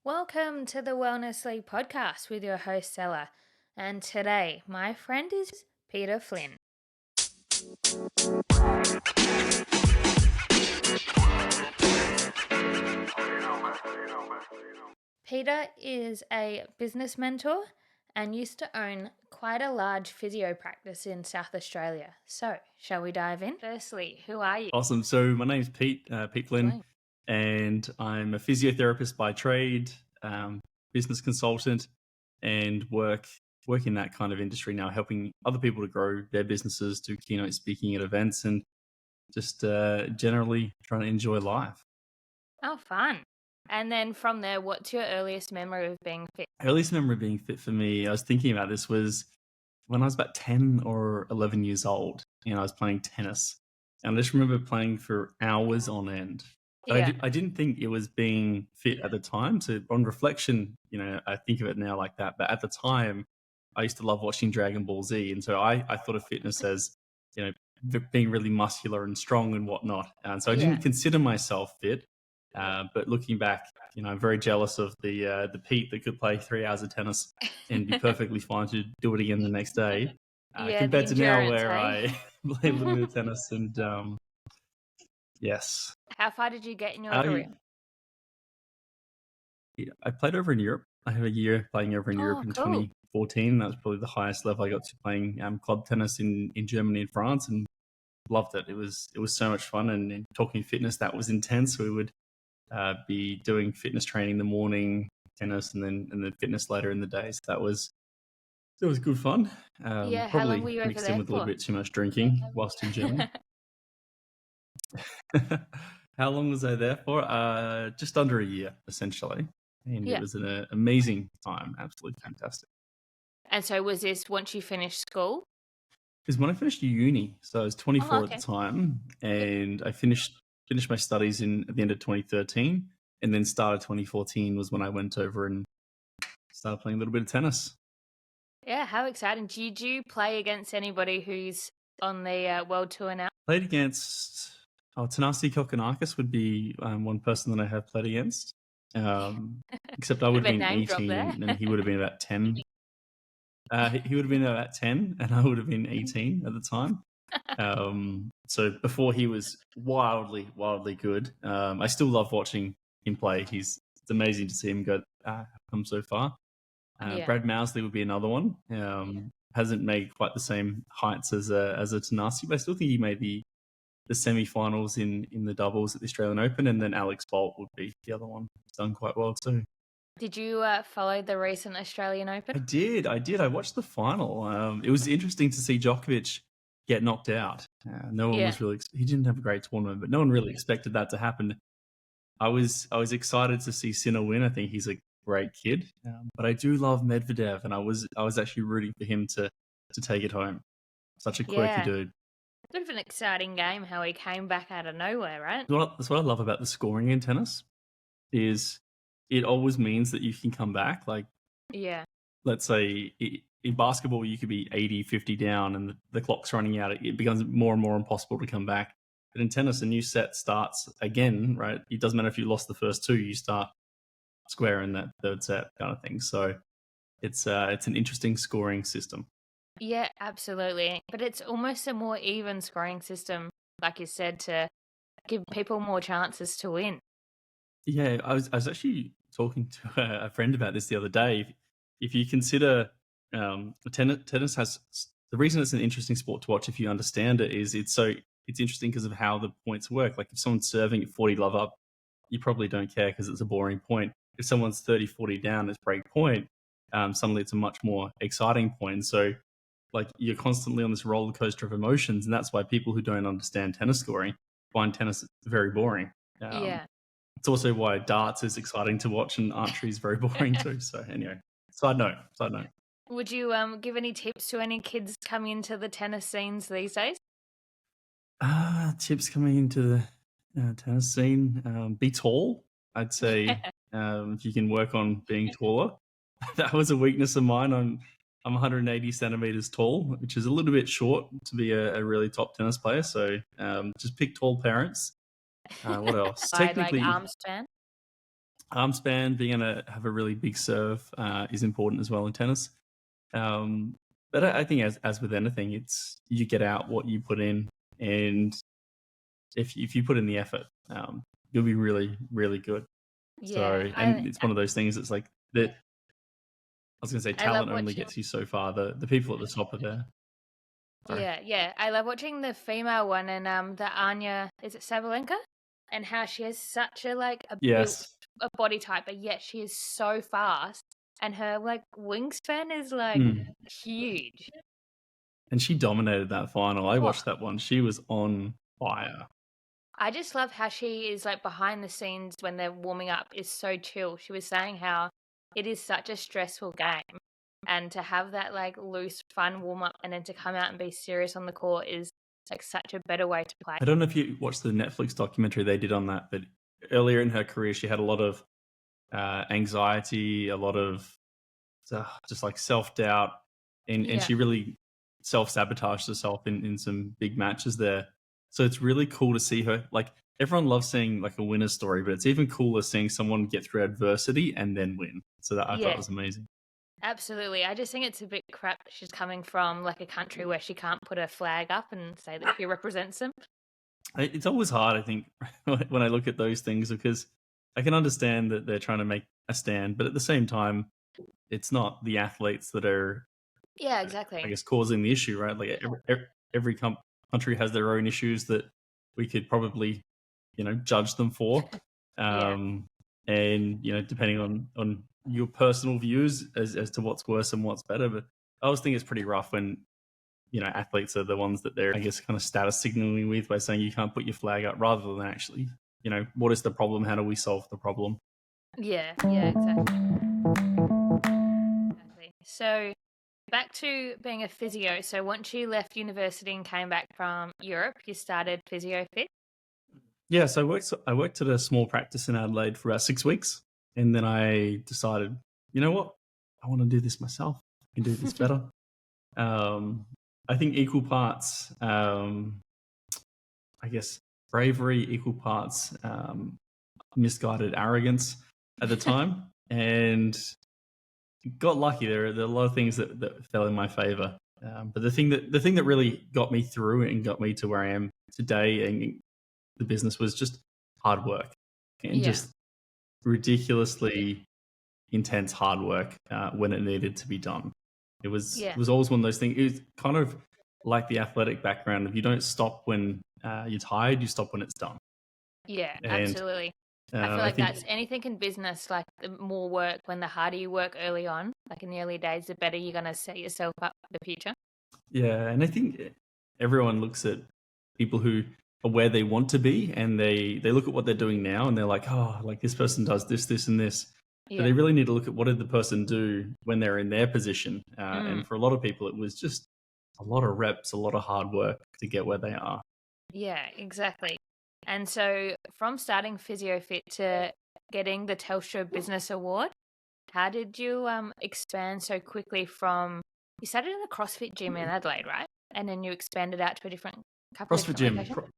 Welcome to the Wellness League podcast with your host, Stella. And today, my friend is Peter Flynn. Peter is a business mentor and used to own quite a large physio practice in South Australia. So, shall we dive in? Firstly, who are you? Awesome. So my name's Pete Flynn, Flynn. and I'm a physiotherapist by trade, business consultant, and work in that kind of industry now, helping other people to grow their businesses, do keynote speaking at events, and just generally trying to enjoy life. Oh, fun. And then from there, what's your earliest memory of being fit? Earliest memory of being fit for me, I was thinking about this, was when I was about 10 or 11 years old, and I was playing tennis. And I just remember playing for hours on end. But Yeah. I didn't think it was being fit at the time. So on reflection, I think of it now like that. But at the time, I used to love watching Dragon Ball Z. And so I thought of fitness as, being really muscular and strong and whatnot. And so I didn't consider myself fit. But looking back, I'm very jealous of the Pete that could play 3 hours of tennis and be perfectly fine to do it again the next day, compared to now where I play a little bit of tennis and yes. How far did you get in your career? I played over in Europe. I have a year playing over in Europe in 2014. That was probably the highest level I got to, playing club tennis in Germany and France, and loved it. It was so much fun. And talking fitness, that was intense. We would be doing fitness training in the morning, tennis, and then fitness later in the day. So that was good fun. How long were you over mixed there in with a for? little bit too much drinking whilst in Germany. How long was I there for? Just under a year, essentially. And it was an amazing time. Absolutely fantastic. And so was this once you finished school? Because when I finished uni, so I was 24 at the time, and I finished my studies at the end of 2013, and then started 2014 was when I went over and started playing a little bit of tennis. Yeah, how exciting. Did you play against anybody who's on the world tour now? Played against Tanasi Kokonakis would be one person that I have played against. Except I would have been 18 and he would have been about 10. He would have been about 10 and I would have been 18 at the time. So before he was wildly, wildly good. I still love watching him play. It's amazing to see him come so far. Brad Mousley would be another one. Hasn't made quite the same heights as a Tanasi, but I still think he made the semi-finals in the doubles at the Australian Open, and then Alex Bolt would be the other one. He's done quite well too. Did you follow the recent Australian Open? I did. I watched the final. It was interesting to see Djokovic get knocked out. No one was really. He didn't have a great tournament, but no one really expected that to happen. I was excited to see Sinner win. I think he's a great kid, but I do love Medvedev, and I was actually rooting for him to take it home. Such a quirky dude. Bit of an exciting game, how he came back out of nowhere, right? That's what I love about the scoring in tennis, is it always means that you can come back. Like, let's say in basketball, you could be 80, 50 down and the clock's running out. It becomes more and more impossible to come back. But in tennis, a new set starts again, right? It doesn't matter if you lost the first two, you start square in that third set kind of thing. So it's an interesting scoring system. Yeah, absolutely. But it's almost a more even scoring system, like you said, to give people more chances to win. Yeah, I was actually talking to a friend about this the other day. If you consider tennis has the reason it's an interesting sport to watch, if you understand it, is it's interesting because of how the points work. Like if someone's serving at 40 love up, you probably don't care because it's a boring point. If someone's 30, 40 down, it's break point. Suddenly it's a much more exciting point. So like you're constantly on this roller coaster of emotions, and that's why people who don't understand tennis scoring find tennis very boring. It's also why darts is exciting to watch and archery is very boring too. So anyway, side note. Would you give any tips to any kids coming into the tennis scenes these days? Tips coming into the tennis scene: be tall. I'd say if you can work on being taller. That was a weakness of mine. I'm 180 centimeters tall, which is a little bit short to be a really top tennis player. So just pick tall parents. What else? Technically, like arm span. arm span, being able to have a really big serve is important as well in tennis. But I think as with anything, it's you get out what you put in, and if you put in the effort, you'll be really, really good. So, Yeah, and it's one of those things that's like that. I was going to say I love talent only watching. gets you so far. The people at the top are there. Sorry. Yeah. I love watching the female one and the Anya, is it Sabalenka? And how she has such a built Yes. a body type, but yet she is so fast, and her wingspan is huge. And she dominated that final. I Oh, watched that one. She was on fire. I just love how she is behind the scenes when they're warming up is so chill. She was saying how it is such a stressful game, and to have that loose, fun warm up, and then to come out and be serious on the court is such a better way to play. I don't know if you watched the Netflix documentary they did on that, but earlier in her career, she had a lot of anxiety, a lot of just self-doubt, and she really self-sabotaged herself in some big matches there. So it's really cool to see her. Everyone loves seeing a winner's story, but it's even cooler seeing someone get through adversity and then win. So that I thought was amazing. Absolutely. I just think it's a bit crap that she's coming from a country where she can't put a flag up and say that she represents them. It's always hard, I think, when I look at those things, because I can understand that they're trying to make a stand, but at the same time, it's not the athletes that are, Yeah, exactly. I guess, causing the issue, right? Every country has their own issues that we could probably, judge them for. And, depending on your personal views as to what's worse and what's better. But I always think it's pretty rough when, athletes are the ones that they're, I guess, kind of status signaling with by saying you can't put your flag up, rather than actually, what is the problem? How do we solve the problem? Yeah, exactly. So back to being a physio. So once you left university and came back from Europe, you started Physio Fit? Yeah, so I worked at a small practice in Adelaide for about 6 weeks, and then I decided, you know what, I want to do this myself. I can do this better. I think equal parts, I guess, bravery, equal parts misguided arrogance at the time, and got lucky. There are a lot of things that fell in my favor, but the thing that really got me through and got me to where I am today and the business was just hard work, and just ridiculously intense hard work when it needed to be done. It was always one of those things. It was kind of like the athletic background. If you don't stop when you're tired, you stop when it's done. Yeah, absolutely. I feel like that's anything in business, the more work, when the harder you work early on, in the early days, the better you're going to set yourself up for the future. Yeah, and I think everyone looks at people who are where they want to be, and they look at what they're doing now, and they're like, oh, this person does this, and this. But they really need to look at what did the person do when they're in their position. And for a lot of people, it was just a lot of reps, a lot of hard work to get where they are. Yeah, exactly. And so from starting Physio Fit to getting the Telstra Business Award, how did you expand so quickly from, you started in a CrossFit gym in Adelaide, right? And then you expanded out to a couple CrossFit of gym. locations?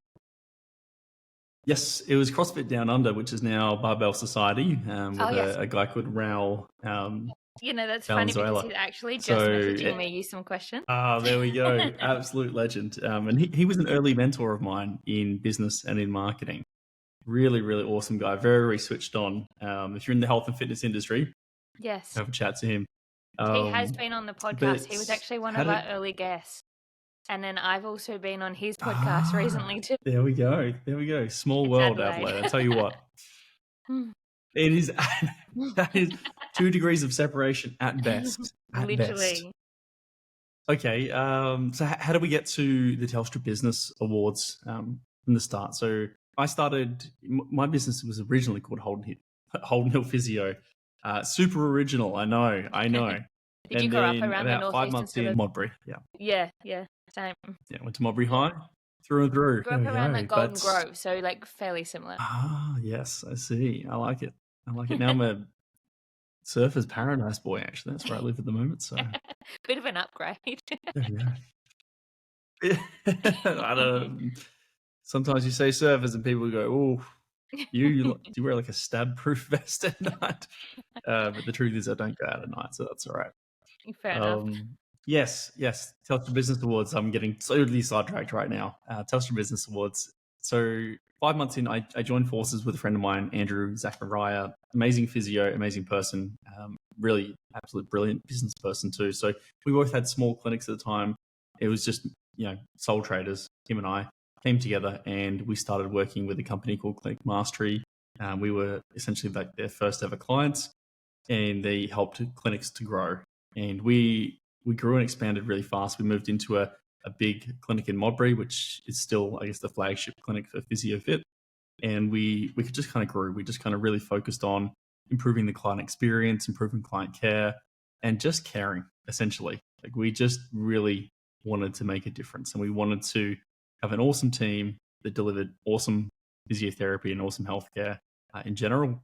Yes, it was CrossFit Down Under, which is now Barbell Society, with a guy called Raul. That's funny because he's actually just messaging me you some questions. There we go. Absolute legend. And he was an early mentor of mine in business and in marketing. Really, really awesome guy. Very, very switched on. If you're in the health and fitness industry, yes, have a chat to him. He has been on the podcast. He was actually one of our early guests. And then I've also been on his podcast recently too. There we go. Small world, Adelaide. I tell you what. It is, that is 2 degrees of separation at best. Literally. Okay, so how do we get to the Telstra Business Awards from the start? So I started, my business was originally called Holden Hill Physio. Super original, I know. Did you grow up around the about 5 months in Modbury, Yeah, same. Yeah, went to Modbury High, through and through. Grew up around the Golden Grove, so fairly similar. Ah, yes, I see. I like it. Now I'm a surfer's paradise boy, actually. That's where I live at the moment. So bit of an upgrade. I don't know. Sometimes you say surfers and people go, oh, Do you wear like a stab-proof vest at night? But the truth is, I don't go out at night, so that's all right. Fair enough. Yes. Telstra Business Awards. I'm getting totally sidetracked right now. Telstra Business Awards. So 5 months in, I joined forces with a friend of mine, Andrew Zachariah. Amazing physio, amazing person. Really, absolute brilliant business person too. So we both had small clinics at the time. It was just, sole traders. Him and I came together and we started working with a company called Clinic Mastery. We were essentially like their first ever clients, and they helped clinics to grow. And we grew and expanded really fast. We moved into a big clinic in Modbury, which is still, I guess, the flagship clinic for Physio Fit. And we just kind of grew. We just kind of really focused on improving the client experience, improving client care, and just caring, essentially. Like, we just really wanted to make a difference, and we wanted to have an awesome team that delivered awesome physiotherapy and awesome healthcare in general.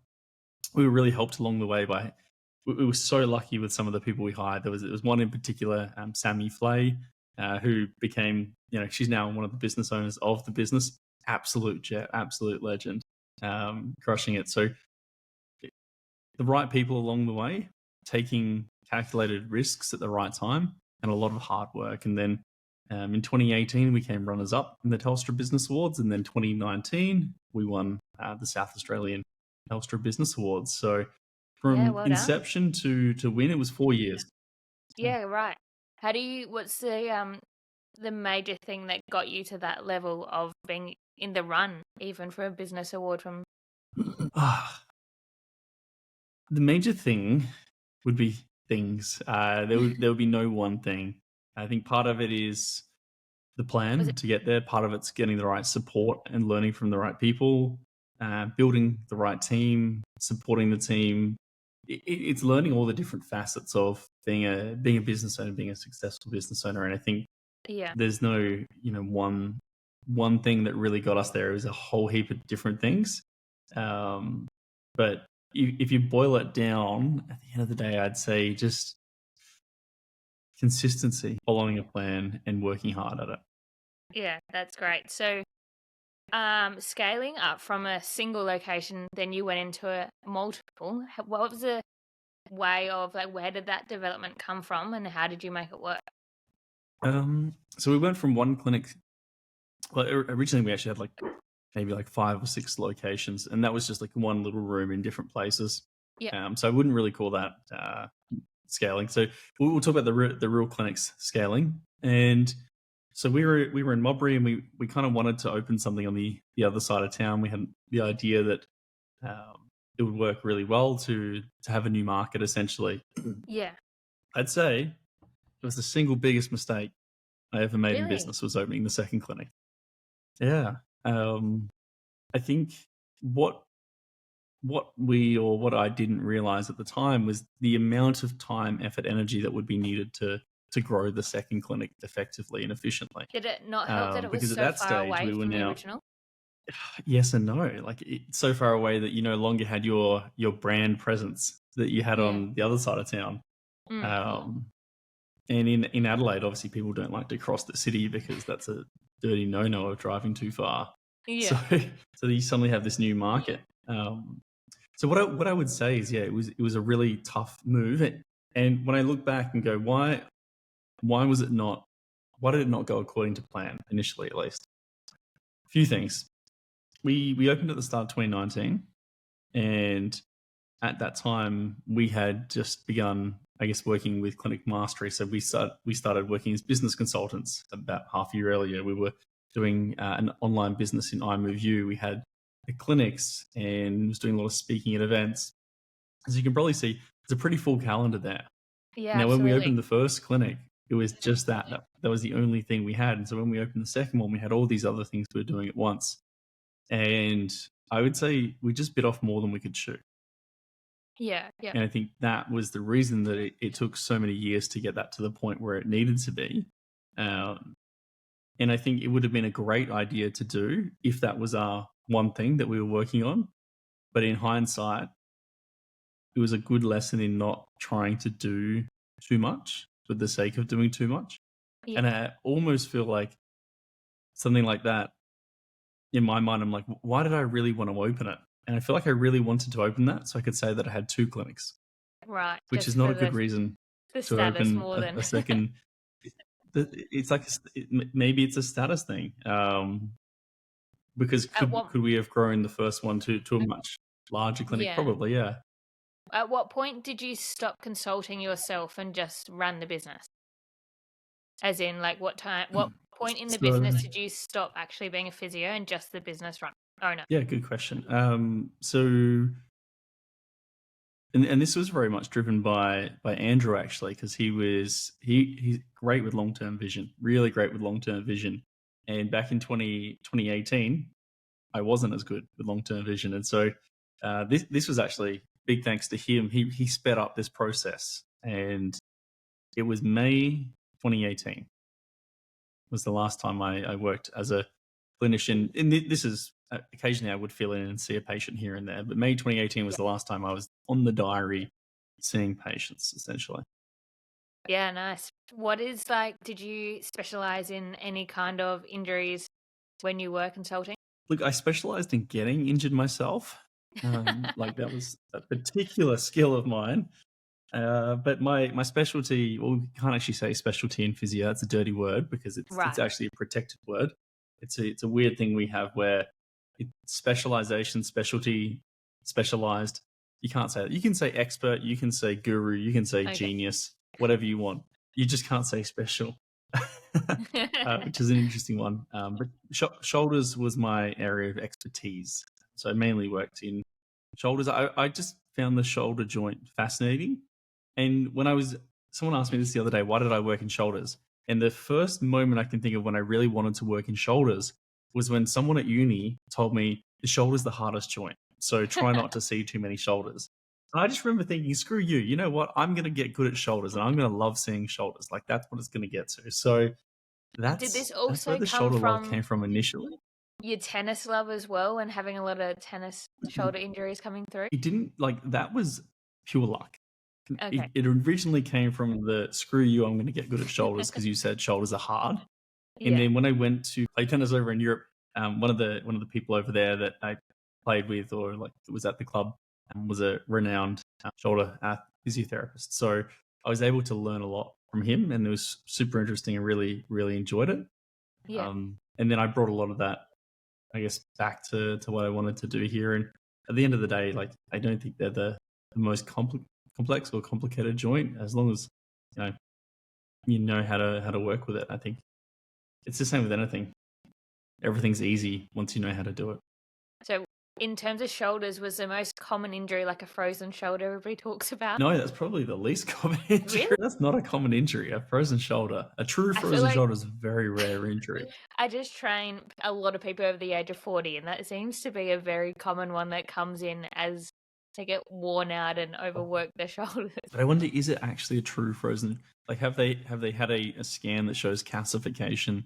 We were really helped along the way by, we were so lucky with some of the people we hired. There was one in particular, Sammy Flay, who became, she's now one of the business owners of the business. Absolute jet, absolute legend, crushing it. So the right people along the way, taking calculated risks at the right time, and a lot of hard work. And then in 2018, we came runners up in the Telstra Business Awards. And then 2019, we won the South Australian Telstra Business Awards. So from inception to win, it was 4 years. Yeah, right. What's the major thing that got you to that level of being in the run, even for a business award from? The major thing would be things. There would be no one thing. I think part of it is the plan to get there. Part of it's getting the right support and learning from the right people, building the right team, supporting the team. It's learning all the different facets of being a business owner, being a successful business owner. And I think there's no one thing that really got us there. It was a whole heap of different things. But if you boil it down, at the end of the day, I'd say just consistency, following a plan and working hard at it. Yeah, that's great. So scaling up from a single location, then you went into a multiple. What was the way of, like, where did that development come from, and how did you make it work? So we went from one clinic. Well, originally we actually had maybe 5 or 6 locations, and that was just one little room in different places. Yeah. So I wouldn't really call that scaling. So we'll talk about the real clinics scaling. And so we were in Modbury, and we kind of wanted to open something on the other side of town. We had the idea that it would work really well to have a new market, essentially. Yeah. I'd say it was the single biggest mistake I ever made in business, was opening the second clinic. Yeah. I think what I didn't realize at the time was the amount of time, effort, energy that would be needed to grow the second clinic effectively and efficiently. Did it not help that it was so far away from the original? Yes and no. It's so far away that you no longer had your brand presence that you had on the other side of town. And in Adelaide, obviously, people don't like to cross the city because that's a dirty no-no of driving too far. Yeah. So you suddenly have this new market. So what I would say is, it was a really tough move. And when I look back and go, why did it not go according to plan initially, at least? A few things. We opened at the start of 2019, and at that time we had just begun, I guess, working with Clinic Mastery. So we started working as business consultants about half a year earlier. We were doing an online business in iMoveU. We had the clinics and was doing a lot of speaking at events. As you can probably see, it's a pretty full calendar there. Yeah. Now, when we opened the first clinic, it was just that was the only thing we had. And so when we opened the second one, we had all these other things we were doing at once. And I would say we just bit off more than we could chew. Yeah. And I think that was the reason that it took so many years to get that to the point where it needed to be. And I think it would have been a great idea to do if that was our one thing that we were working on. But in hindsight, it was a good lesson in not trying to do too much for the sake of doing too much. Yeah. And I almost feel like something like that in my mind, I'm like, why did I really want to open it? And I feel like I really wanted to open that so I could say that I had 2 clinics, Right, which is just not for a good reason the to status open more than a second. It's like maybe it's a status thing, because at what could we have grown the first one to a much larger clinic? yeah. Probably, yeah. At what point did you stop consulting yourself and just run the business? As in, like, what point in the So business did you stop actually being a physio and just the business owner? yeah, good question. So and this was very much driven by Andrew, actually, because he's great with long term vision, really great with long term vision. And back in 2018, I wasn't as good with long term vision, and so this was actually big thanks to him. He sped up this process, and it was May 2018 was the last time I worked as a clinician. And this is occasionally I would fill in and see a patient here and there, but May 2018 was Yeah. the last time I was on the diary seeing patients, essentially. Yeah, nice. What is like, did you specialize in any kind of injuries when you were consulting? Look, I specialized in getting injured myself. Like that was a particular skill of mine. But my specialty, well, we can't actually say specialty in physio. That's a dirty word because it's Right. actually a protected word. It's a weird thing we have where specialization, specialty, specialized. You can't say that. You can say expert, you can say guru, you can say Okay. genius, whatever you want. You just can't say special, which is an interesting one. But shoulders was my area of expertise. So I mainly worked in shoulders. I just found the shoulder joint fascinating. And someone asked me this the other day, why did I work in shoulders? And the first moment I can think of when I really wanted to work in shoulders was when someone at uni told me the shoulder's the hardest joint. So try not to see too many shoulders. And I just remember thinking, screw you. You know what? I'm going to get good at shoulders and I'm going to love seeing shoulders. Like that's what it's going to get to. So Did this that's where also the come shoulder love from came from initially. your tennis love as well and having a lot of tennis shoulder injuries coming through? It didn't like that was pure luck. Okay. It originally came from the screw you, I'm going to get good at shoulders because you said shoulders are hard. And Yeah. then when I went to play tennis over in Europe, one of the people over there that I played with or like was at the club was a renowned shoulder physiotherapist. So I was able to learn a lot from him, and it was super interesting and really really enjoyed it. Yeah. And then I brought a lot of that, I guess, back to what I wanted to do here. And at the end of the day, like I don't think they're the most complex or complicated joint, as long as you know how to work with it. I think it's the same with anything. Everything's easy once you know how to do it. So in terms of shoulders, was the most common injury like a frozen shoulder everybody talks about? No, that's probably the least common injury. Really? That's not a common injury. A frozen shoulder, a true frozen shoulder, is a very rare injury. I just train a lot of people over the age of 40, and that seems to be a very common one that comes in as they get worn out and overwork their shoulders. But I wonder, is it actually a true frozen? Like, have they had a scan that shows calcification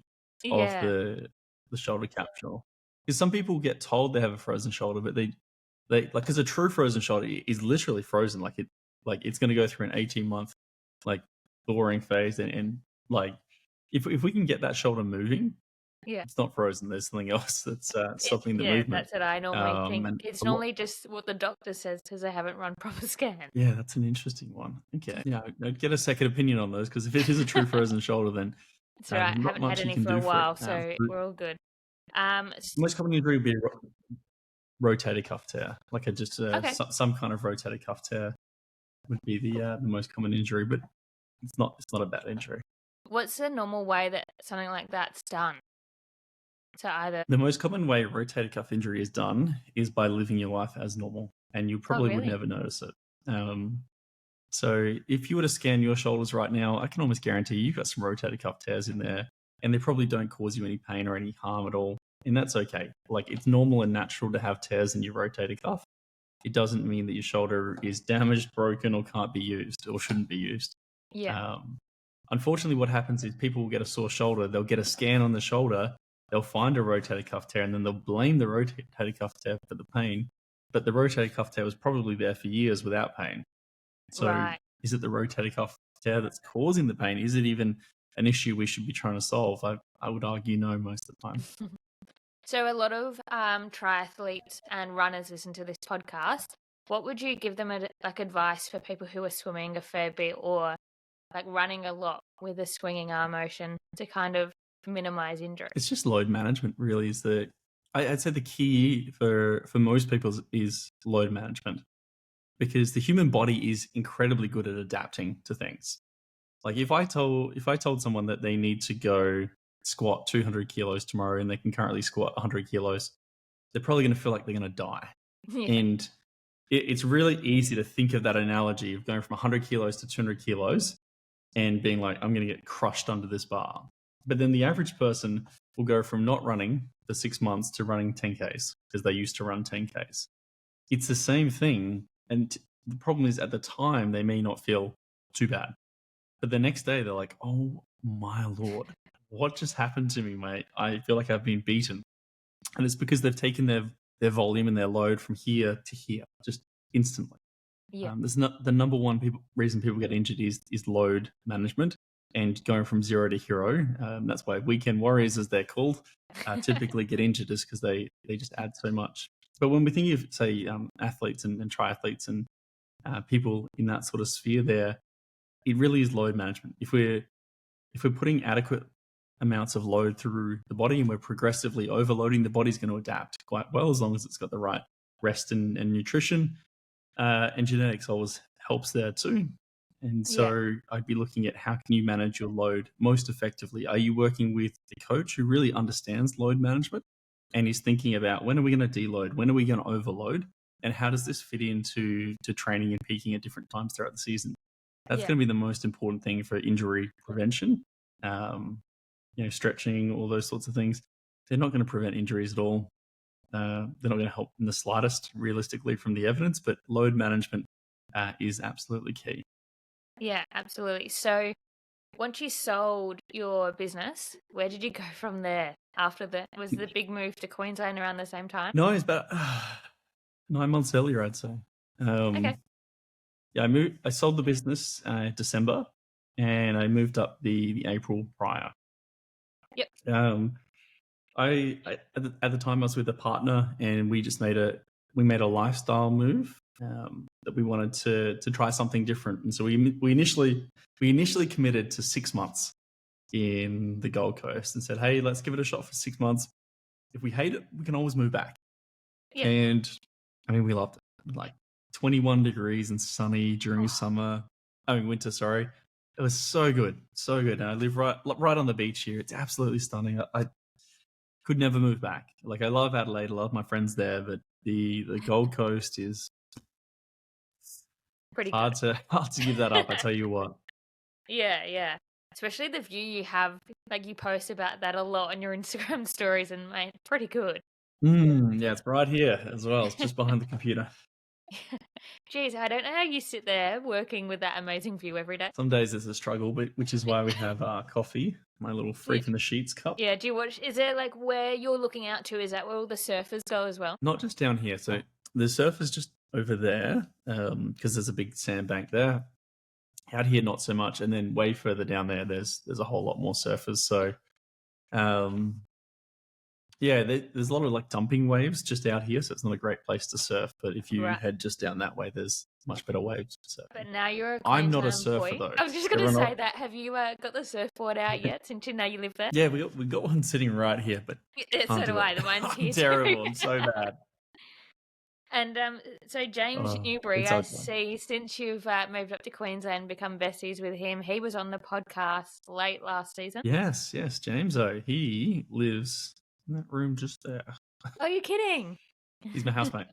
of the shoulder capsule? Because some people get told they have a frozen shoulder, but they like because a true frozen shoulder is literally frozen. Like it's going to go through an 18-month like thawing phase, and like if we can get that shoulder moving, it's not frozen. There's something else that's stopping the movement. That's what I normally think. It's normally just what the doctor says because they haven't run proper scans. Yeah, that's an interesting one. Okay, yeah, I'd get a second opinion on those because if it is a true frozen shoulder, then that's right. I haven't had any for a while, so we're all good. Most common injury would be rotator cuff tear, like some kind of rotator cuff tear would be the most common injury, but it's not a bad injury. What's the normal way that something like that's done? The most common way rotator cuff injury is done is by living your life as normal, and you probably would never notice it. So if you were to scan your shoulders right now, I can almost guarantee you've got some rotator cuff tears in there, and they probably don't cause you any pain or any harm at all. And that's okay. Like, it's normal and natural to have tears in your rotator cuff. It doesn't mean that your shoulder is damaged, broken, or can't be used or shouldn't be used. Yeah. Unfortunately, what happens is people will get a sore shoulder. They'll get a scan on the shoulder. They'll find a rotator cuff tear, and then they'll blame the rotator cuff tear for the pain. But the rotator cuff tear was probably there for years without pain. So is it the rotator cuff tear that's causing the pain? Is it even an issue we should be trying to solve? I would argue no most of the time. So a lot of triathletes and runners listen to this podcast. What would you give them advice for people who are swimming a fair bit or like running a lot with a swinging arm motion to kind of minimize injury? It's just load management, really. I'd say the key for most people is load management, because the human body is incredibly good at adapting to things. Like if I told someone that they need to go squat 200 kilos tomorrow and they can currently squat 100 kilos, they're probably going to feel like they're going to die. Yeah. And it's really easy to think of that analogy of going from 100 kilos to 200 kilos and being like, I'm going to get crushed under this bar. But then the average person will go from not running for 6 months to running 10Ks because they used to run 10Ks. It's the same thing. And the problem is at the time, they may not feel too bad. But the next day, they're like, oh my Lord, what just happened to me, mate? I feel like I've been beaten. And it's because they've taken their volume and their load from here to here, just instantly. Yeah. There's not the number one reason people get injured is load management and going from zero to hero. That's why weekend warriors, as they're called, typically get injured, is because they just add so much. But when we think of, say, athletes and triathletes and people in that sort of sphere there, it really is load management. If we're putting adequate amounts of load through the body and we're progressively overloading, the body's going to adapt quite well as long as it's got the right rest and nutrition. And genetics always helps there too. And so I'd be looking at how can you manage your load most effectively? Are you working with a coach who really understands load management and is thinking about when are we going to deload? When are we going to overload? And how does this fit into training and peaking at different times throughout the season? That's going to be the most important thing for injury prevention. Stretching, all those sorts of things. They're not going to prevent injuries at all. They're not going to help in the slightest, realistically, from the evidence, but load management is absolutely key. Yeah, absolutely. So once you sold your business, where did you go from there after that? Was the big move to Queensland around the same time? No, it's about 9 months earlier, I'd say. Okay. Yeah, I sold the business December, and I moved up the April prior. Yep. I at the time I was with a partner, and we just made a lifestyle move that we wanted to try something different, and so we initially committed to 6 months in the Gold Coast and said, hey, let's give it a shot for 6 months. If we hate it, we can always move back. Yeah. And I mean, we loved it. Like 21 degrees and sunny during winter. Sorry. It was so good. And I live right on the beach here. It's absolutely stunning. I could never move back. Like I love Adelaide. I love my friends there, but the Gold Coast is pretty hard to give that up. I tell you what. Yeah. Especially the view you have, like you post about that a lot on your Instagram stories, and mate, pretty good. Yeah, it's right here as well. It's just behind the computer. Geez, I don't know how you sit there working with that amazing view every day. Some days there's a struggle, but which is why we have coffee, my little freak in the sheets cup. Yeah, do you watch? Is there like where you're looking out to? Is that where all the surfers go as well? Not just down here. So the surf is just over there because there's a big sandbank there. Out here, not so much, and then way further down there, there's a whole lot more surfers. So, there's a lot of like dumping waves just out here, so it's not a great place to surf. But if you head just down that way, there's much better waves to surf. But now you're a I'm not a surfer though. I was just going to say that. Have you got the surfboard out yet? Since you know you live there. Yeah, we got one sitting right here, but so do I. Mine's here. I'm terrible. I'm so bad. And so James Newbury, I see since you've moved up to Queensland and become besties with him, he was on the podcast late last season. Yes, James-o. He lives in that room just there. Are you kidding? He's my housemate.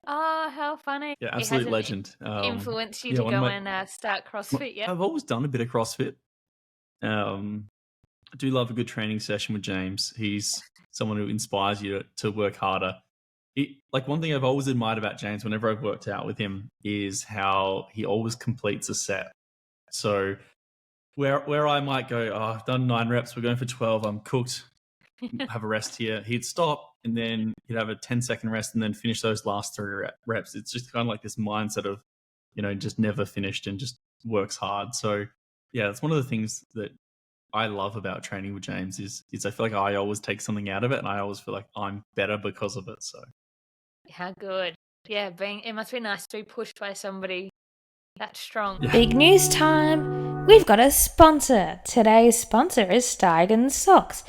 Oh, how funny. Yeah, absolute legend. Influenced you to go and start CrossFit, yeah? I've always done a bit of CrossFit. I do love a good training session with James. He's someone who inspires you to work harder. One thing I've always admired about James whenever I've worked out with him is how he always completes a set. So where I might go, I've done 9 reps, we're going for 12, I'm cooked, have a rest here. He'd stop and then he'd have a 10-second rest and then finish those last 3 reps. It's just kind of like this mindset of, just never finished and just works hard. So yeah, it's one of the things that I love about training with James is I feel like I always take something out of it, and I always feel like I'm better because of it. So how good. Yeah, it must be nice to be pushed by somebody that strong. yeah. Big news time! We've got a sponsor. Today's sponsor is Steigen Socks,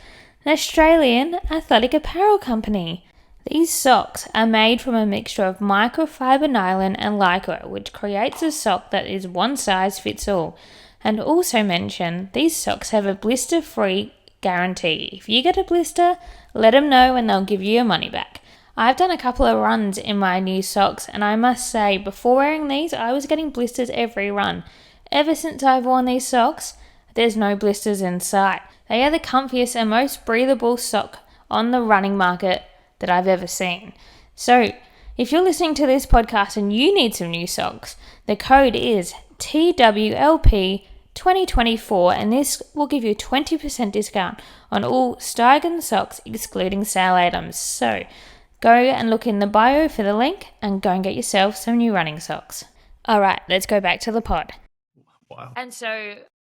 an Australian athletic apparel company. These socks are made from a mixture of microfiber nylon and lycra, which creates a sock that is one size fits all. And also mention, these socks have a blister-free guarantee. If you get a blister, let them know and they'll give you your money back. I've done a couple of runs in my new socks, and I must say, before wearing these, I was getting blisters every run. Ever since I've worn these socks, there's no blisters in sight. They are the comfiest and most breathable sock on the running market that I've ever seen. So, if you're listening to this podcast and you need some new socks, the code is TWLP2024, and this will give you a 20% discount on all Steigen socks, excluding sale items. So, go and look in the bio for the link and go and get yourself some new running socks. All right, let's go back to the pod. Wow. And so,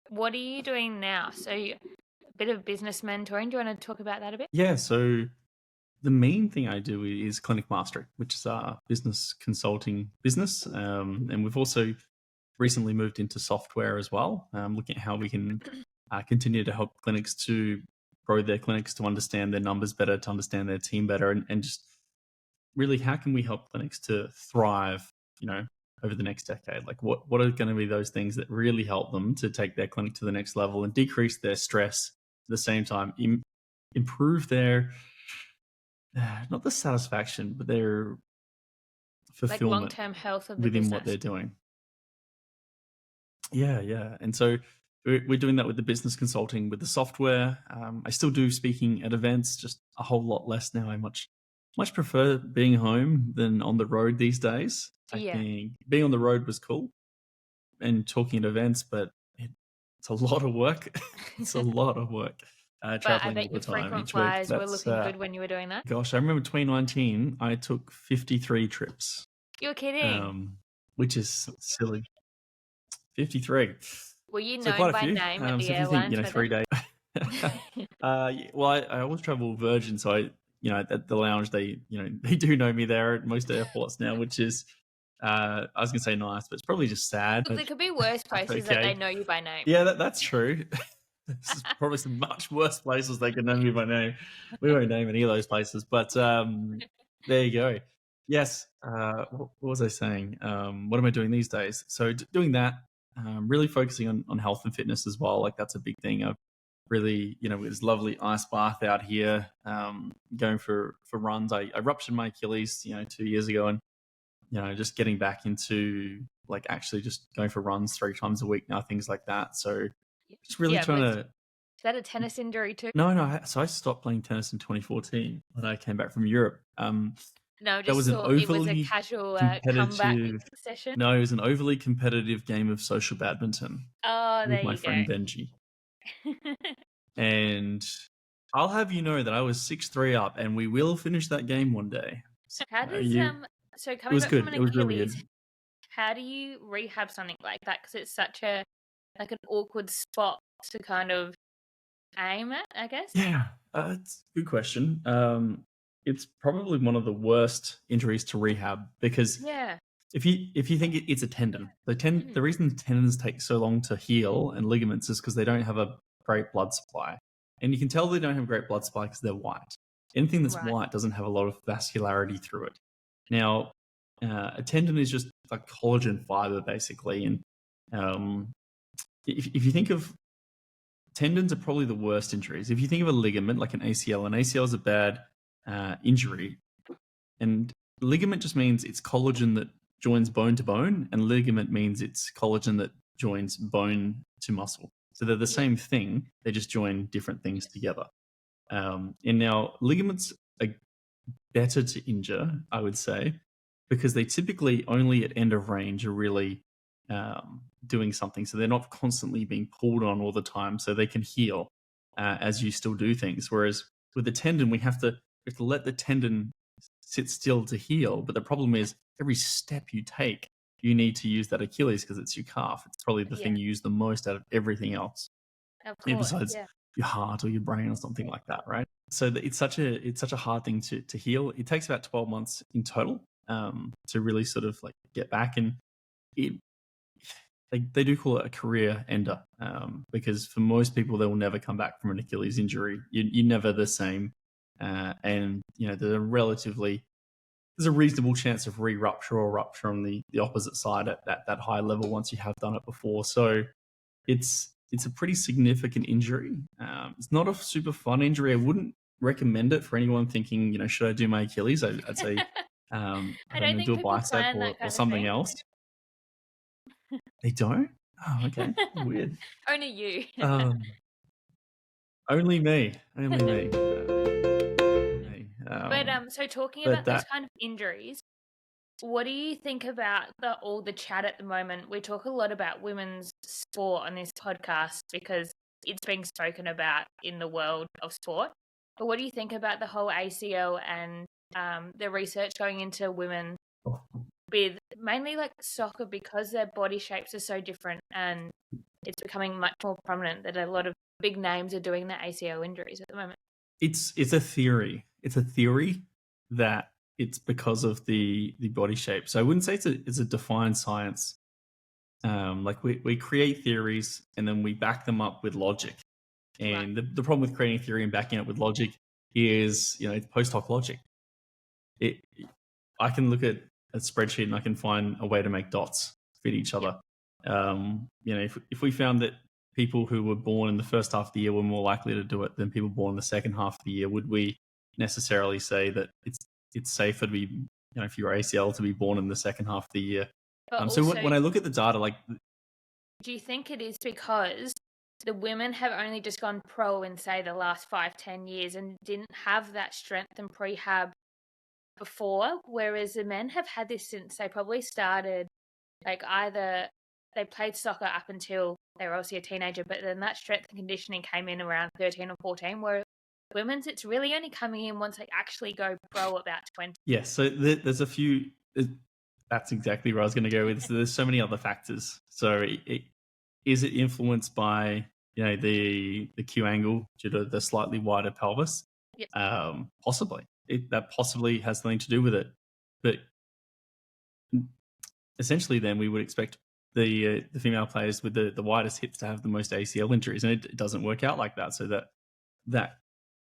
what are you doing now? So, a bit of business mentoring. Do you want to talk about that a bit? Yeah. So the main thing I do is Clinic Mastery, which is our business consulting business. And we've also recently moved into software as well, looking at how we can continue to help clinics to grow their clinics, to understand their numbers better, to understand their team better, and just really how can we help clinics to thrive, over the next decade? Like what are going to be those things that really help them to take their clinic to the next level and decrease their stress at the same time, improve their not the satisfaction, but their fulfillment, like long-term health of the within business. what they're doing. Yeah. And so we're doing that with the business consulting, with the software. I still do speaking at events, just a whole lot less now. I much prefer being home than on the road these days. I think being on the road was cool and talking at events, but it's a lot of work. It's a lot of work. Traveling but I bet all the your time frequent each flyers week. were looking good when you were doing that. Gosh, I remember 2019, I took 53 trips. You're kidding. Which is silly. 53. Were you So known quite a by few. name at the so if you airlines? think, 3 days. Well, I always travel Virgin, so at the lounge they do know me there at most airports now, which is I was gonna say nice, but it's probably just sad. Look, there could be worse places that they know you by name. Yeah, that's true. There's probably some much worse places they can know me by name. We won't name any of those places, but there you go. Yes. What was I saying? What am I doing these days? So doing that, really focusing on health and fitness as well. Like that's a big thing. I've really, with this lovely ice bath out here, going for runs. I ruptured my Achilles, 2 years ago, and just getting back into like actually just going for runs 3 times a week now, things like that. So just really trying to. Is that a tennis injury too? No. So I stopped playing tennis in 2014 when I came back from Europe. No, that was an overly it was a casual comeback session. No, it was an overly competitive game of social badminton. Oh, with my friend Benji. And I'll have you know that I was 6-3 up, and we will finish that game one day. How does so coming it was back good. from an It was really Achilles, good. how do you rehab something like that? Because it's such an awkward spot to kind of aim at, I guess. Yeah, it's a good question. It's probably one of the worst injuries to rehab because if you think it's a tendon, the reason tendons take so long to heal and ligaments is because they don't have a great blood supply, and you can tell they don't have a great blood supply because they're white. Anything that's white doesn't have a lot of vascularity through it. Now, a tendon is just a collagen fiber basically, and if you think of tendons are probably the worst injuries. If you think of a ligament like an ACL is a bad injury, and ligament just means it's collagen that joins bone to bone, and ligament means it's collagen that joins bone to muscle. So they're the same thing, they just join different things together. And now ligaments are better to injure, I would say, because they typically only at end of range are really doing something. So they're not constantly being pulled on all the time, so they can heal as you still do things. Whereas with the tendon, we have to let the tendon sit still to heal. But the problem is every step you take, you need to use that Achilles because it's your calf. It's probably the thing you use the most out of everything else. Of course, besides your heart or your brain or something like that, right? So it's such a hard thing to heal. It takes about 12 months in total to really sort of like get back, and they do call it a career ender because for most people they will never come back from an Achilles injury. You're never the same, and there's a reasonable chance of re-rupture or rupture on the opposite side at that high level once you have done it before. So it's a pretty significant injury. It's not a super fun injury. I wouldn't recommend it for anyone thinking, should I do my Achilles? I'd say, I don't know, do a bicep or something else. They don't? Oh, okay. Weird. Only you. Only me. But so talking about those kind of injuries, what do you think about all the chat at the moment? We talk a lot about women's sport on this podcast because it's being spoken about in the world of sport. But what do you think about the whole ACL and the research going into women with mainly like soccer because their body shapes are so different and it's becoming much more prominent that a lot of big names are doing the ACL injuries at the moment? It's a theory. It's a theory that it's because of the body shape. So I wouldn't say it's a defined science. Like we create theories and then we back them up with logic. And right. the problem with creating a theory and backing it up with logic is, it's post hoc logic. I can look at a spreadsheet and I can find a way to make dots fit each other. If we found that people who were born in the first half of the year were more likely to do it than people born in the second half of the year, would we necessarily say that it's safer to be, for your ACL to be born in the second half of the year? So when I look at the data, like, do you think it is because the women have only just gone pro in, say, the last 5-10 years and didn't have that strength and prehab before, whereas the men have had this since they probably started, like either they played soccer up until they were obviously a teenager, but then that strength and conditioning came in around 13 or 14, where women's, it's really only coming in once they actually go pro about 20. Yeah, so there's a few, that's exactly where I was going to go with. So there's so many other factors. So is it influenced by, the Q angle due to the slightly wider pelvis? Yep. Possibly. That possibly has something to do with it. But essentially then we would expect the female players with the widest hips to have the most ACL injuries, and it doesn't work out like that. So that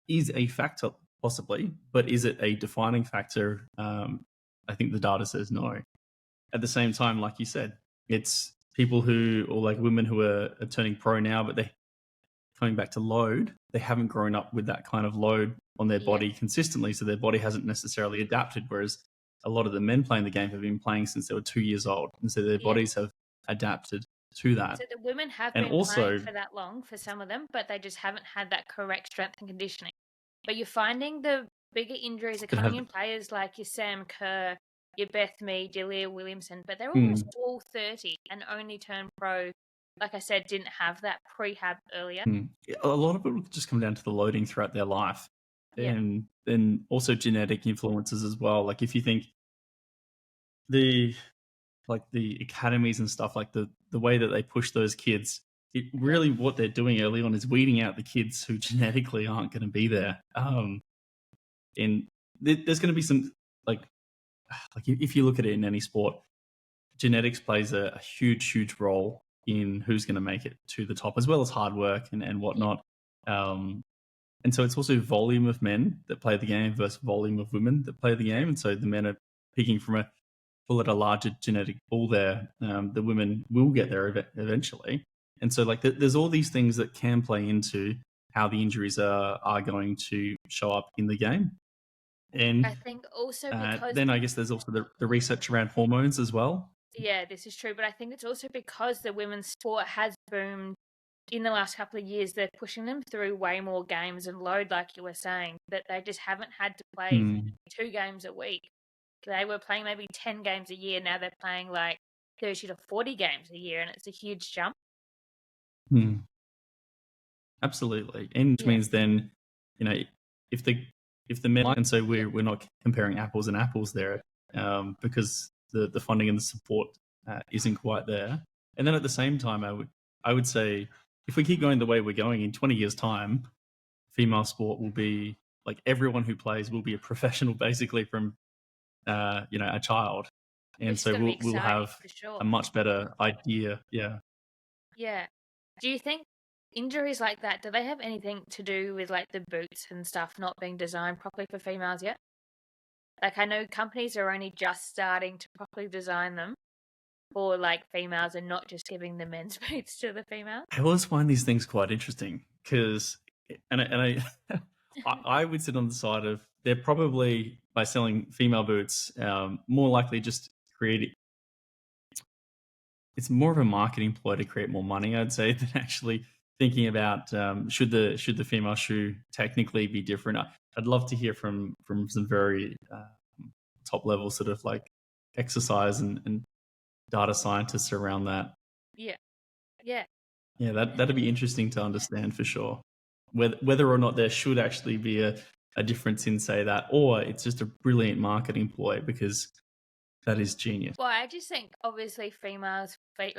is a factor possibly, but is it a defining factor? I think the data says no. At the same time, like you said, it's people or like women who are turning pro now, but they're coming back to load. They haven't grown up with that kind of load on their body consistently, so their body hasn't necessarily adapted, whereas a lot of the men playing the game have been playing since they were 2 years old, and so their bodies have adapted to that. So the women have been playing for that long for some of them, but they just haven't had that correct strength and conditioning. But you're finding the bigger injuries are coming in players like your Sam Kerr, your Beth Mead, your Leah Williamson, but they're almost all 30 and only turned pro. Like I said, didn't have that prehab earlier. A lot of it will just come down to the loading throughout their life. And then also genetic influences as well. Like if you think the academies and stuff, like the way that they push those kids, it really what they're doing early on is weeding out the kids who genetically aren't going to be there. And there's going to be some like if you look at it in any sport, genetics plays a huge role in who's going to make it to the top, as well as hard work and whatnot. And so it's also volume of men that play the game versus volume of women that play the game. And so the men are picking from a larger genetic pool there. The women will get there eventually. And so like there's all these things that can play into how the injuries are going to show up in the game. And I think also because then I guess there's also the research around hormones as well. Yeah, this is true. But I think it's also because the women's sport has boomed in the last couple of years. They're pushing them through way more games and load, like you were saying, that they just haven't had to play 2 games a week. They were playing maybe 10 games a year. Now they're playing like 30 to 40 games a year, and it's a huge jump. Absolutely. And which means then, if the men, and so we're not comparing apples and apples there, because the funding and the support isn't quite there. And then at the same time, I would say if we keep going the way we're going, in 20 years' time, female sport will be like everyone who plays will be a professional, basically from a child, and so we'll have a much better idea. Yeah. Yeah. Do you think injuries like that, do they have anything to do with like the boots and stuff not being designed properly for females yet? Like I know companies are only just starting to properly design them for like females and not just giving the men's boots to the females. I always find these things quite interesting because, I would sit on the side of they're probably, by selling female boots, more likely just creating. It's more of a marketing ploy to create more money, I'd say, than actually thinking about should the female shoe technically be different. I'd love to hear from some very top level sort of like exercise and data scientists around that. Yeah. That'd be interesting to understand for sure. Whether or not there should actually be a difference in, say, that, or it's just a brilliant marketing ploy, because that is genius. Well, I just think obviously females' feet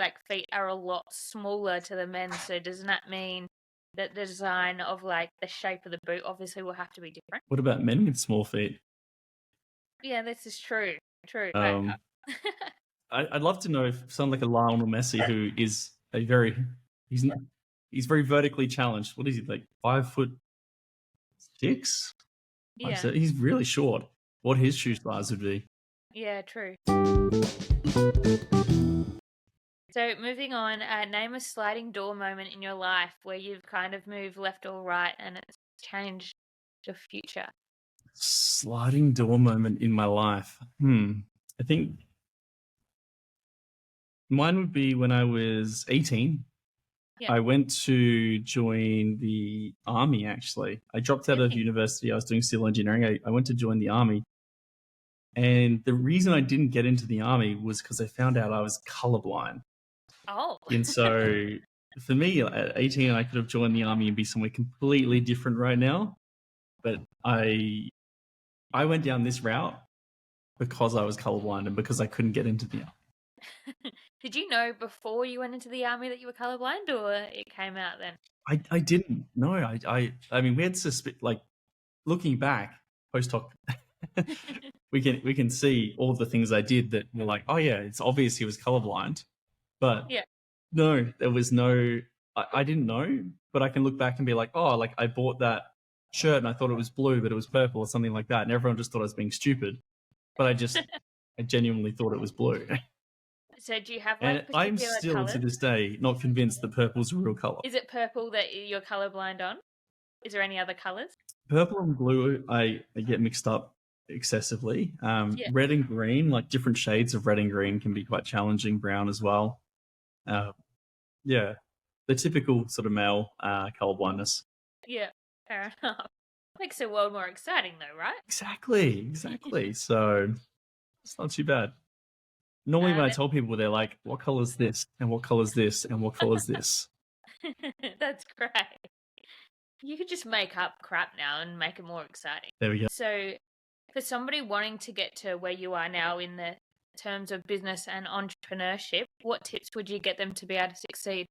are a lot smaller to the men, so doesn't that mean that the design of like the shape of the boot obviously will have to be different? What about men with small feet? Yeah, this is true. True. I'd love to know if someone like a Lionel Messi, who is he's very vertically challenged. What is he, like 5'6"? Yeah. So he's really short. What his shoe size would be? Yeah, true. So moving on, name a sliding door moment in your life where you've kind of moved left or right and it's changed your future. Sliding door moment in my life. I think mine would be when I was 18. Yeah. I went to join the army, actually. I dropped out of university. I was doing civil engineering. I went to join the army. And the reason I didn't get into the army was because I found out I was colorblind. Oh. And so for me, at 18, I could have joined the army and be somewhere completely different right now. But I went down this route because I was colorblind and because I couldn't get into the army. Did you know before you went into the army that you were colorblind, or it came out then? I didn't know. I mean, we had like looking back post hoc. we can see all the things I did that were like, oh yeah, it's obvious he was colorblind. But no, there was no. I didn't know, but I can look back and be like, oh, like I bought that shirt and I thought it was blue, but it was purple or something like that, and everyone just thought I was being stupid. But I genuinely thought it was blue. So do you have like particular I'm still colours? To this day not convinced that purple's a real color. Is it purple that you're colorblind on? Is there any other colors? Purple and blue, I get mixed up excessively. Red and green, like different shades of red and green, can be quite challenging. Brown as well. The typical sort of male colorblindness. Yeah, fair enough. Makes the world more exciting, though, right? Exactly. So it's not too bad. Normally, when I tell people, they're like, "What color is this? And what color is this? And what color is this?" That's great. You could just make up crap now and make it more exciting. There we go. So, for somebody wanting to get to where you are now in the terms of business and entrepreneurship, what tips would you get them to be able to succeed,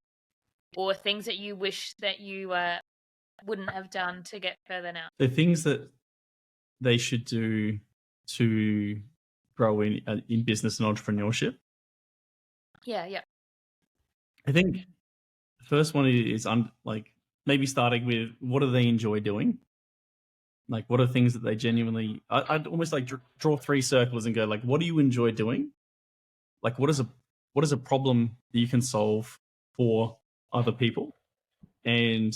or things that you wish that you wouldn't have done to get further now? The things that they should do to grow in business and entrepreneurship. Yeah. I think the first one is maybe starting with, what do they enjoy doing? Like, what are things that they genuinely? I'd almost like draw 3 circles and go, like, what do you enjoy doing? Like, what is a problem that you can solve for other people? And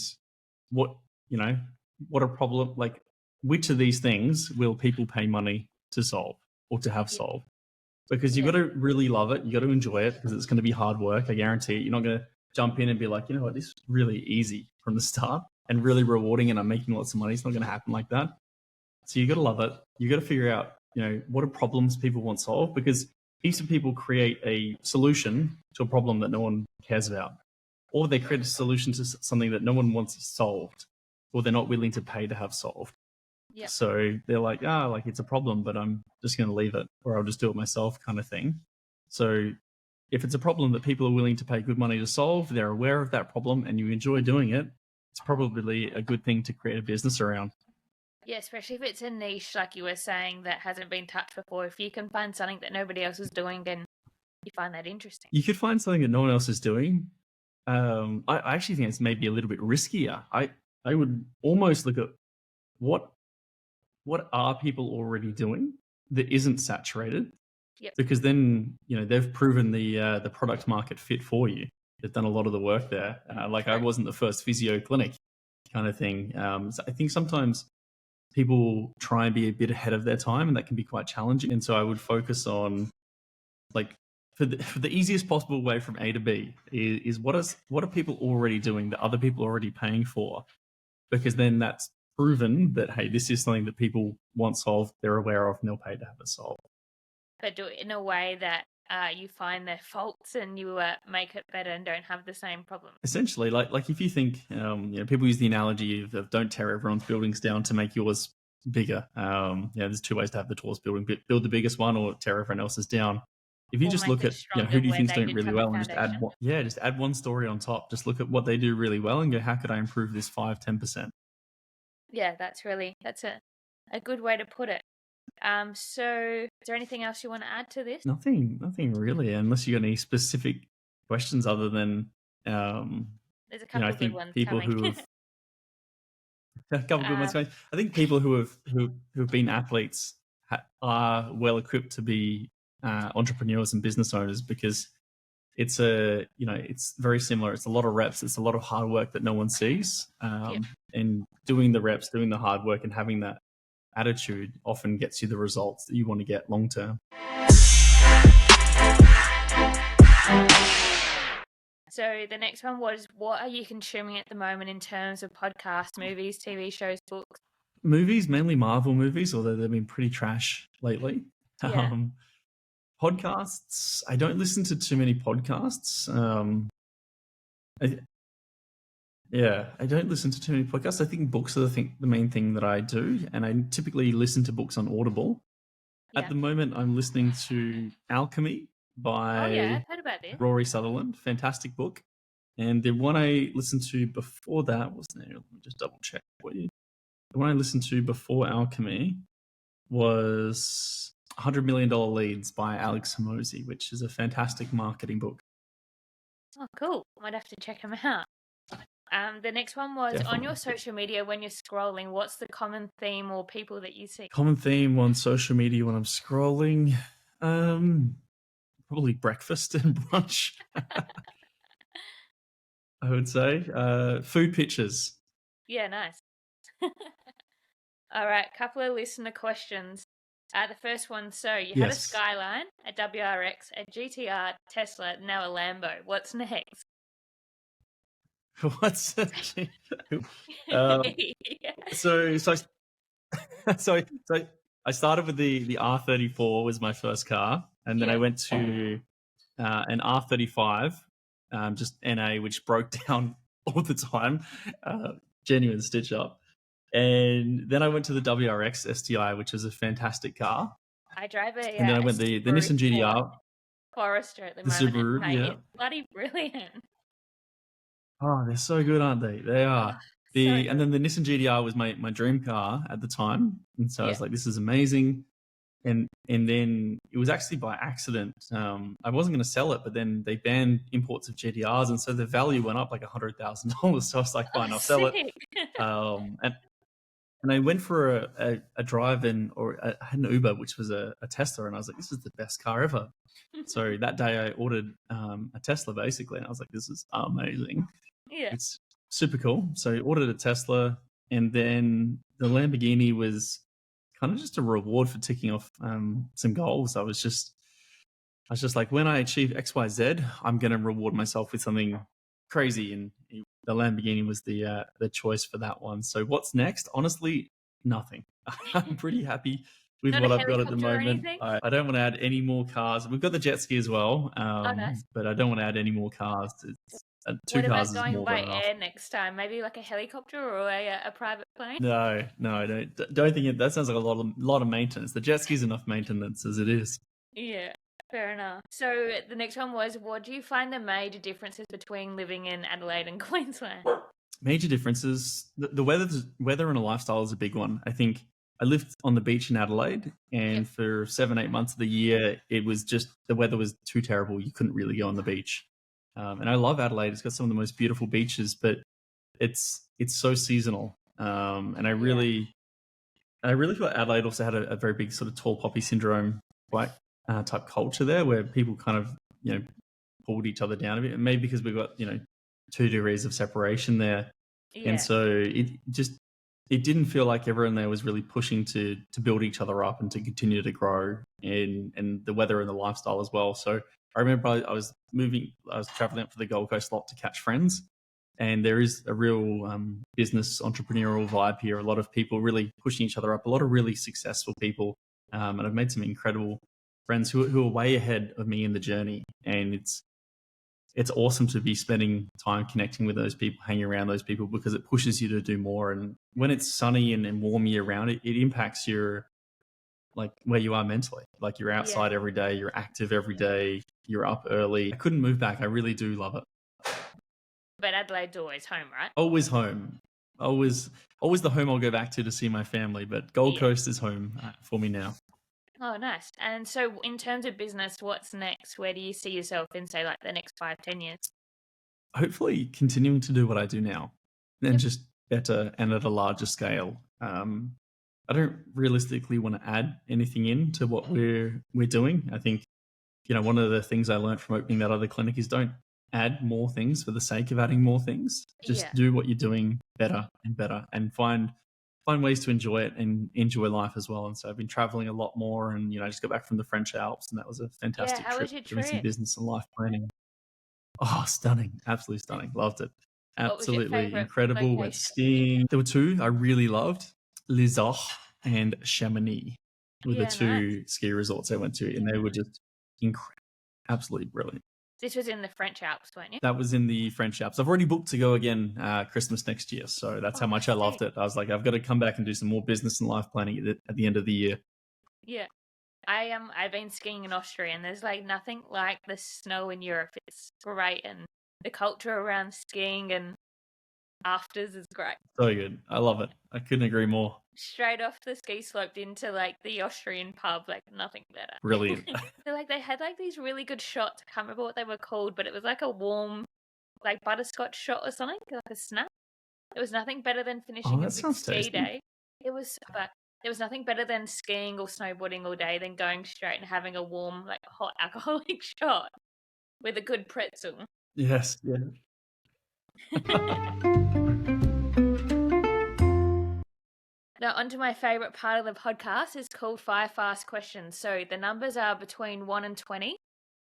what a problem, like, which of these things will people pay money to solve or to have solved? Because you've got to really love it. You got to enjoy it, because it's going to be hard work. I guarantee it. You're not going to jump in and be like, you know what, this is really easy from the start and really rewarding and I'm making lots of money. It's not going to happen like that. So you got to love it. You got to figure out, what are problems people want solved, because heaps of people create a solution to a problem that no one cares about, or they create a solution to something that no one wants solved, or they're not willing to pay to have solved. Yep. So they're like, like it's a problem, but I'm just going to leave it, or I'll just do it myself, kind of thing. So if it's a problem that people are willing to pay good money to solve, they're aware of that problem, and you enjoy doing it, it's probably a good thing to create a business around. Yeah, especially if it's a niche, like you were saying, that hasn't been touched before. If you can find something that nobody else is doing, then you find that interesting. You could find something that no one else is doing. I actually think it's maybe a little bit riskier. I would almost look at what are people already doing that isn't saturated. Yep. Because then, they've proven the product market fit for you. They've done a lot of the work there. I wasn't the first physio clinic kind of thing. So I think sometimes people try and be a bit ahead of their time, and that can be quite challenging. And so I would focus on, for the easiest possible way from A to B is what are people already doing that other people are already paying for? Because then that's proven that, hey, this is something that people want solved, they're aware of, and they'll pay to have it solved. But do it in a way that you find their faults and you make it better and don't have the same problem. Essentially, like if you think, people use the analogy of don't tear everyone's buildings down to make yours bigger. There's two ways to have the tallest building: build the biggest one or tear everyone else's down. If you just look at who do you think's doing really well and just add one story on top. Just look at what they do really well and go, how could I improve this 5-10%? Yeah, that's a good way to put it. So is there anything else you want to add to this? Nothing really, unless you got any specific questions other than there's a couple of good ones people coming. who have a couple of good ones coming. I think people who have been athletes are well equipped to be entrepreneurs and business owners, because it's very similar. It's a lot of reps. It's a lot of hard work that no one sees. And doing the reps, doing the hard work, and having that attitude often gets you the results that you want to get long term. So the next one was, what are you consuming at the moment in terms of podcasts, movies, TV shows, books? Movies, mainly Marvel movies, although they've been pretty trash lately. Yeah. Podcasts, I don't listen to too many podcasts. I don't listen to too many podcasts. I think books are the main thing that I do, and I typically listen to books on Audible. Yeah. At the moment, I'm listening to Alchemy by I've heard about this. Rory Sutherland. Fantastic book. And the one I listened to before that was, let me just double check for you. The one I listened to before Alchemy was $100 Million Leads by Alex Hormozi, which is a fantastic marketing book. Oh, cool. Might have to check him out. The next one was, definitely, on your social media when you're scrolling, what's the common theme or people that you see? Common theme on social media when I'm scrolling? Probably breakfast and brunch. I would say. Food pictures. Yeah, nice. All right, couple of listener questions. The first one, so you had a Skyline, a WRX, a GTR, Tesla, now a Lambo. What's next? What's so I started with the R34 was my first car, and then I went to an R35, just NA, which broke down all the time, genuine stitch up. And then I went to the WRX STI, which was a fantastic car. I drive and then I went the Nissan GTR Forester at the moment. Subaru, mate, it's bloody brilliant. Oh, they're so good, aren't they? They are. And then the Nissan GTR was my dream car at the time, and so I was like, "This is amazing." And then it was actually by accident. I wasn't going to sell it, but then they banned imports of GTRs, and so the value went up like $100,000. So I was like, "Fine, I'll sell it." And I went for a drive I had an Uber, which was a Tesla, and I was like, "This is the best car ever." So that day I ordered a Tesla, basically, and I was like, "This is amazing." Yeah. It's super cool. So I ordered a Tesla, and then the Lamborghini was kind of just a reward for ticking off some goals. I was just like, when I achieve XYZ, I'm going to reward myself with something crazy, and the Lamborghini was the choice for that one. So what's next? Honestly, nothing. I'm pretty happy with what I've got at the moment. I don't want to add any more cars. We've got the jet ski as well, nice. But I don't want to add any more cars. Two cars is more than enough. What about going by air next time? Maybe like a helicopter or a private plane? No, I don't think that sounds like a lot of maintenance. The jet ski is enough maintenance as it is. Yeah. Fair enough. So the next one was, what do you find the major differences between living in Adelaide and Queensland? Major differences. The weather and a lifestyle is a big one. I think I lived on the beach in Adelaide, and for 7-8 months of the year, it was just the weather was too terrible. You couldn't really go on the beach. And I love Adelaide. It's got some of the most beautiful beaches, but it's so seasonal. And I really thought Adelaide also had a very big sort of tall poppy syndrome type culture there, where people kind of pulled each other down a bit. And maybe because we've got 2 degrees of separation there, and so it didn't feel like everyone there was really pushing to build each other up and to continue to grow, and the weather and the lifestyle as well. So I remember I was traveling up to the Gold Coast a lot to catch friends, and there is a real business entrepreneurial vibe here. A lot of people really pushing each other up, a lot of really successful people, and I've made some incredible friends who are way ahead of me in the journey, and it's awesome to be spending time connecting with those people, hanging around those people, because it pushes you to do more. And when it's sunny and warm year round, it impacts your, like, where you are mentally. Like, you're outside every day, you're active every day, you're up early. I couldn't move back. I really do love it. But Adelaide's always home, right? Always home. Always the home I'll go back to see my family. But Gold Coast is home for me now. Oh, nice. And so in terms of business, what's next? Where do you see yourself in, say, like the next 5-10 years? Hopefully continuing to do what I do now, and just better and at a larger scale. I don't realistically want to add anything in to what we're doing. I think, one of the things I learned from opening that other clinic is don't add more things for the sake of adding more things. Just do what you're doing better and better, and find ways to enjoy it and enjoy life as well. And so I've been traveling a lot more, and I just got back from the French Alps, and that was a fantastic how trip. was your trip? Doing some business and life planning. Oh, stunning. Absolutely stunning. Loved it. Absolutely incredible. Went skiing. There were 2 I really loved. Les Orques and Chamonix were the 2 ski resorts I went to, and they were just incredible. Absolutely brilliant. This was in the French Alps, weren't you? That was in the French Alps. I've already booked to go again Christmas next year. So that's how much I loved it. I was like, I've got to come back and do some more business and life planning at the end of the year. Yeah. I've been skiing in Austria, and there's like nothing like the snow in Europe. It's great, and the culture around skiing and afters is great. So good. I love it. I couldn't agree more. Straight off the ski slope into like the Austrian pub, like nothing better. Brilliant. So like they had like these really good shots. I can't remember what they were called, but it was like a warm, like butterscotch shot or something, like a snap. There was nothing better than finishing a big ski day. It was, but there was nothing better than skiing or snowboarding all day than going straight and having a warm, like hot alcoholic shot with a good pretzel. Yes, yeah. Now, onto my favourite part of the podcast is called Fire Fast Questions. So the numbers are between 1 and 20,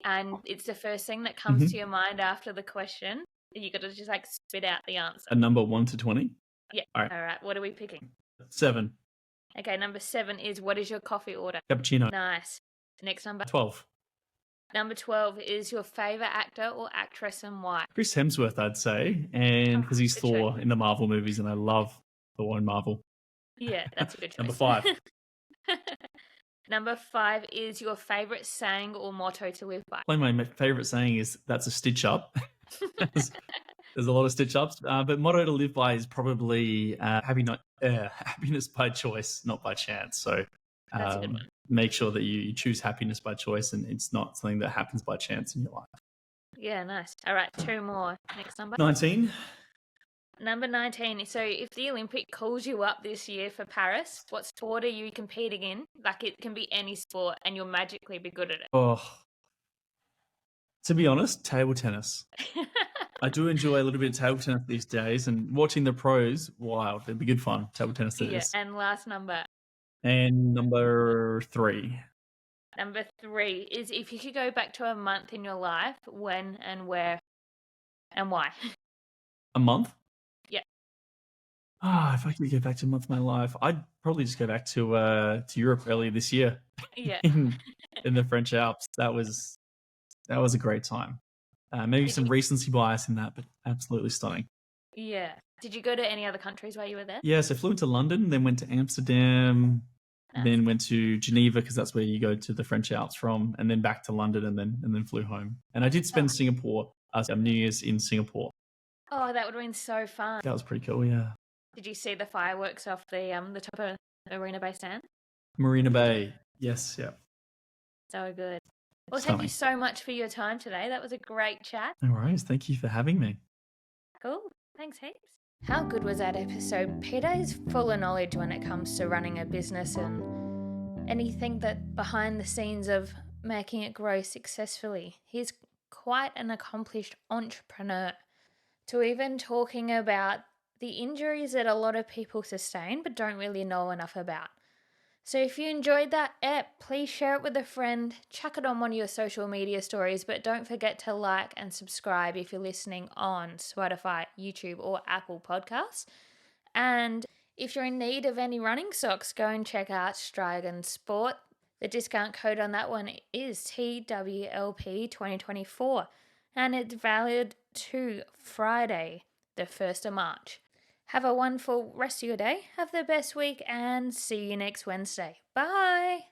and it's the first thing that comes to your mind after the question. You got to just like spit out the answer. A number 1 to 20? Yeah. All right. What are we picking? 7. Okay, number 7 is, what is your coffee order? Cappuccino. Nice. Next number? 12. Number 12 is your favourite actor or actress and why? Chris Hemsworth, I'd say, and because he's Thor in the Marvel movies, and I love Thor in Marvel. Yeah, that's a good choice. Number 5. Number 5 is your favourite saying or motto to live by. My favourite saying is, that's a stitch up. There's a lot of stitch ups, but motto to live by is probably happiness by choice, not by chance. So That's a good one. Make sure that you choose happiness by choice, and it's not something that happens by chance in your life. Yeah, nice. All right, 2 more. Next number. 19. Number 19. So if the Olympic calls you up this year for Paris, what sport are you competing in? Like, it can be any sport and you'll magically be good at it. Oh, to be honest, table tennis. I do enjoy a little bit of table tennis these days, and watching the pros, wild. It'd be good fun. Table tennis it is. And last number. And number 3. Number 3 is, if you could go back to a month in your life, when and where and why? A month? Yeah. If I could go back to a month of my life, I'd probably just go back to Europe earlier this year. Yeah. in the French Alps. That was a great time. Maybe some recency bias in that, but absolutely stunning. Yeah. Did you go to any other countries while you were there? Yes, I flew into London, then went to Amsterdam, Then went to Geneva because that's where you go to the French Alps from, and then back to London, and then flew home. And I did spend Singapore, New Year's in Singapore. Oh, that would have been so fun. That was pretty cool, yeah. Did you see the fireworks off the top of Marina Bay Sands? Marina Bay, yes, yeah. So good. Well, thank you so much for your time today. That was a great chat. No worries. Thank you for having me. Cool. Thanks heaps. How good was that episode? Peter is full of knowledge when it comes to running a business and anything that behind the scenes of making it grow successfully. He's quite an accomplished entrepreneur. To even talking about the injuries that a lot of people sustain but don't really know enough about. So if you enjoyed that ep, please share it with a friend, chuck it on one of your social media stories, but don't forget to like and subscribe if you're listening on Spotify, YouTube, or Apple Podcasts. And if you're in need of any running socks, go and check out Strigan Sport. The discount code on that one is TWLP2024, and it's valid to Friday, the 1st of March. Have a wonderful rest of your day, have the best week, and see you next Wednesday. Bye!